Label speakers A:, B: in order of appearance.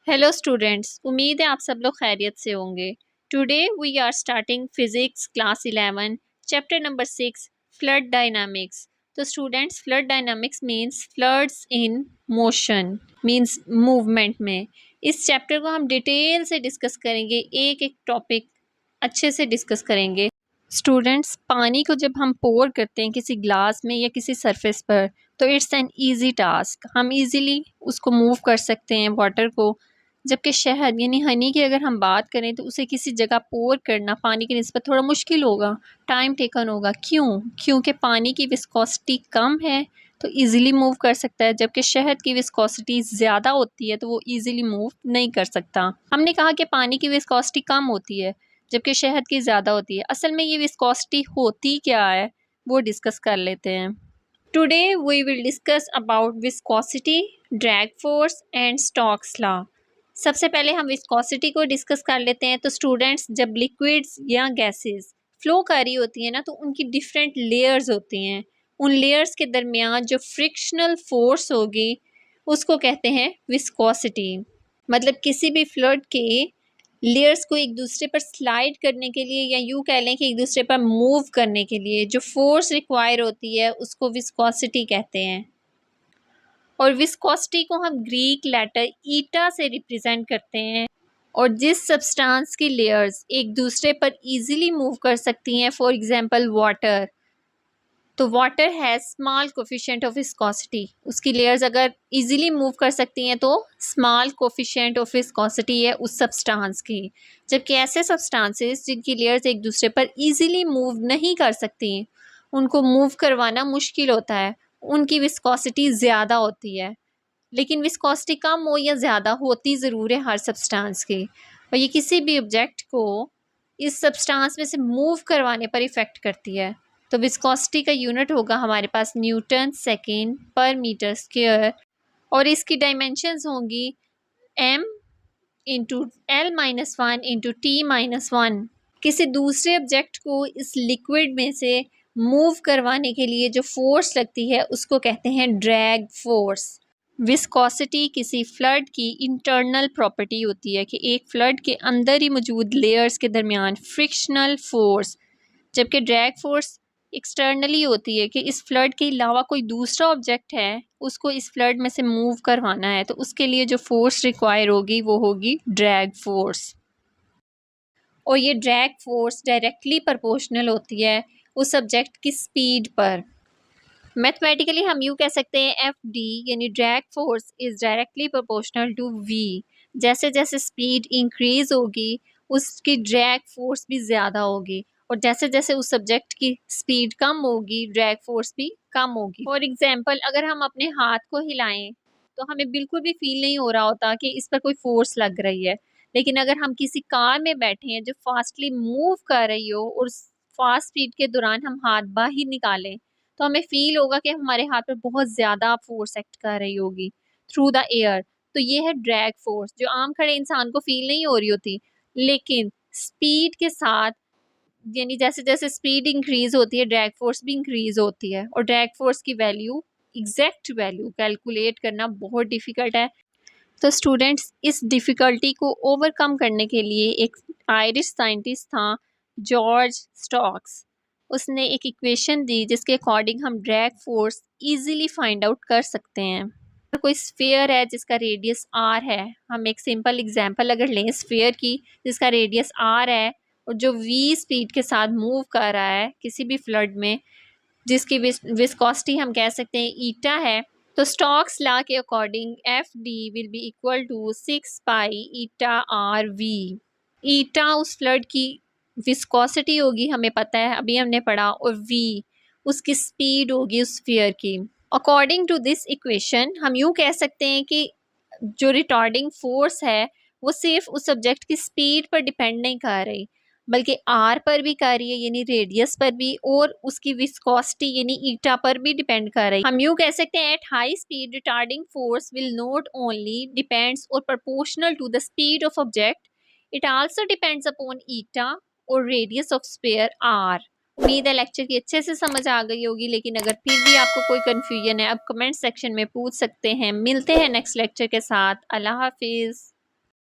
A: Hello students, उम्मीद है आप सब लोग खैरियत से होंगे। Today we are starting physics class 11 chapter number 6 fluid dynamics. तो students, fluid dynamics means fluids in motion, means movement में। इस चैप्टर को हम डिटेल से डिस्कस करेंगे, एक एक टॉपिक अच्छे से डिस्कस करेंगे। स्टूडेंट्स, पानी को जब हम पोर करते हैं किसी ग्लास में या किसी सरफेस पर, तो इट्स एन ईजी टास्क, हम इजीली उसको मूव कर सकते हैं वाटर को। जबकि शहद यानी हनी की अगर हम बात करें तो उसे किसी जगह पोर करना पानी की निस्बत थोड़ा मुश्किल होगा, टाइम टेकन होगा। क्योंकि पानी की विस्कोसिटी कम है तो इजीली मूव कर सकता है, जबकि शहद की विस्कोसिटी ज़्यादा होती है तो वो इजीली मूव नहीं कर सकता। हमने कहा कि पानी की विस्कोसिटी कम होती है जबकि शहद की ज़्यादा होती है। असल में ये विस्कोसिटी होती क्या है वो डिस्कस कर लेते हैं। Today we will discuss about viscosity, drag force and Stokes law. सबसे पहले हम विस्कोसिटी को डिस्कस कर लेते हैं। तो स्टूडेंट्स, जब लिक्विड्स या गैसेस फ्लो कर रही होती हैं ना, तो उनकी डिफरेंट लेयर्स होती हैं। उन लेयर्स के दरमियान जो फ्रिक्शनल फोर्स होगी उसको कहते हैं विस्कोसिटी। मतलब किसी भी फ्लूइड के लेयर्स को एक दूसरे पर स्लाइड करने के लिए या यूँ कह लें कि एक दूसरे पर मूव करने के लिए जो फोर्स रिक्वायर होती है उसको विस्कोसिटी कहते हैं। और विस्कोसिटी को हम ग्रीक लेटर ईटा से रिप्रेजेंट करते हैं। और जिस सब्सटेंस की लेयर्स एक दूसरे पर इजीली मूव कर सकती हैं, फॉर एग्जांपल वाटर, तो water has small coefficient of viscosity. उसकी लेयर्स अगर इजीली मूव कर सकती हैं तो स्मॉल कोफिशिएंट ऑफ विस्कोसिटी है उस सब्सटेंस की। जबकि ऐसे सब्सटेंसेस जिनकी लेयर्स एक दूसरे पर इजीली मूव नहीं कर सकती, उनको मूव करवाना मुश्किल होता है, उनकी विस्कोसिटी ज़्यादा होती है। लेकिन विस्कोसिटी कम हो या ज़्यादा होती ज़रूर है हर सब्सटेंस की, और ये किसी भी ऑब्जेक्ट को इस सब्सटेंस में से मूव करवाने पर इफ़ेक्ट करती है। तो विस्कोसिटी का यूनिट होगा हमारे पास न्यूटन सेकेंड पर मीटर स्क्वायर, और इसकी डायमेंशंस होंगी m into L-1 into T-1। किसी दूसरे ऑब्जेक्ट को इस लिक्विड में से मूव करवाने के लिए जो फोर्स लगती है उसको कहते हैं ड्रैग फोर्स। विस्कोसिटी किसी फ्लड की इंटरनल प्रॉपर्टी होती है कि एक फ्लड के अंदर ही मौजूद लेयर्स के दरमियान फ्रिक्शनल फोर्स, जबकि ड्रैग फोर्स एक्सटर्नली होती है कि इस फ्लड के अलावा कोई दूसरा ऑब्जेक्ट है उसको इस फ्लड में से मूव करवाना है, तो उसके लिए जो फोर्स रिक्वायर होगी वो होगी ड्रैग फोर्स। और ये ड्रैग फोर्स डायरेक्टली प्रोपोर्शनल होती है उस ऑब्जेक्ट की स्पीड पर। मैथमेटिकली हम यूँ कह सकते हैं एफ डी यानी drag force is directly proportional to v. जैसे जैसे स्पीड इंक्रीज होगी उसकी ड्रैग फोर्स भी ज़्यादा होगी, और जैसे जैसे उस सब्जेक्ट की स्पीड कम होगी ड्रैग फोर्स भी कम होगी। फॉर एग्जांपल, अगर हम अपने हाथ को हिलाएं तो हमें बिल्कुल भी फील नहीं हो रहा होता कि इस पर कोई फोर्स लग रही है। लेकिन अगर हम किसी कार में बैठे हैं जो फास्टली मूव कर रही हो और फास्ट स्पीड के दौरान हम हाथ बाहर निकालें तो हमें फील होगा कि हमारे हाथ पर बहुत ज़्यादा फोर्स एक्ट कर रही होगी थ्रू द एयर। तो ये है ड्रैग फोर्स जो आम खड़े इंसान को फील नहीं हो रही होती, लेकिन स्पीड के साथ यानी जैसे जैसे स्पीड इंक्रीज होती है ड्रैग फोर्स भी इंक्रीज होती है। और ड्रैग फोर्स की वैल्यू, एग्जैक्ट वैल्यू कैलकुलेट करना बहुत डिफ़िकल्ट है। तो स्टूडेंट्स, इस डिफ़िकल्टी को ओवरकम करने के लिए एक आयरिश साइंटिस्ट था, जॉर्ज स्टोक्स। उसने एक इक्वेशन दी जिसके अकॉर्डिंग हम drag force easily find out कर सकते हैं। कोई स्फीयर है जिसका रेडियस r है, हम एक सिंपल एग्जांपल अगर लें स्फीयर की जिसका रेडियस r है और जो v स्पीड के साथ मूव कर रहा है किसी भी फ्लड में, जिसकी विस्कोसिटी हम कह सकते हैं ईटा है, तो स्टोक्स लॉ के according F D will be equal to 6 pi eta R V. Eta उस फ्लड की विस्कोसिटी होगी, हमें पता है अभी हमने पढ़ा, और वी उसकी स्पीड होगी उस स्फीयर की। अकॉर्डिंग टू दिस इक्वेशन हम यूँ कह सकते हैं कि जो रिटार्डिंग फोर्स है वो सिर्फ उस सब्जेक्ट की स्पीड पर डिपेंड नहीं कर रही बल्कि आर पर भी कर रही है यानी रेडियस पर भी, और उसकी विस्कोसिटी यानी ईटा पर भी डिपेंड कर रही है। हम यूँ कह सकते हैं at high speed retarding force will not only depends और proportional to the speed of object, it also depends upon eta और रेडियस ऑफ स्फीयर आर। उम्मीद है लेक्चर की अच्छे से समझ आ गई होगी, लेकिन अगर फिर भी आपको कोई कन्फ्यूजन है आप कमेंट सेक्शन में पूछ सकते हैं। मिलते हैं नेक्स्ट लेक्चर के साथ। अल्लाह हाफिज़।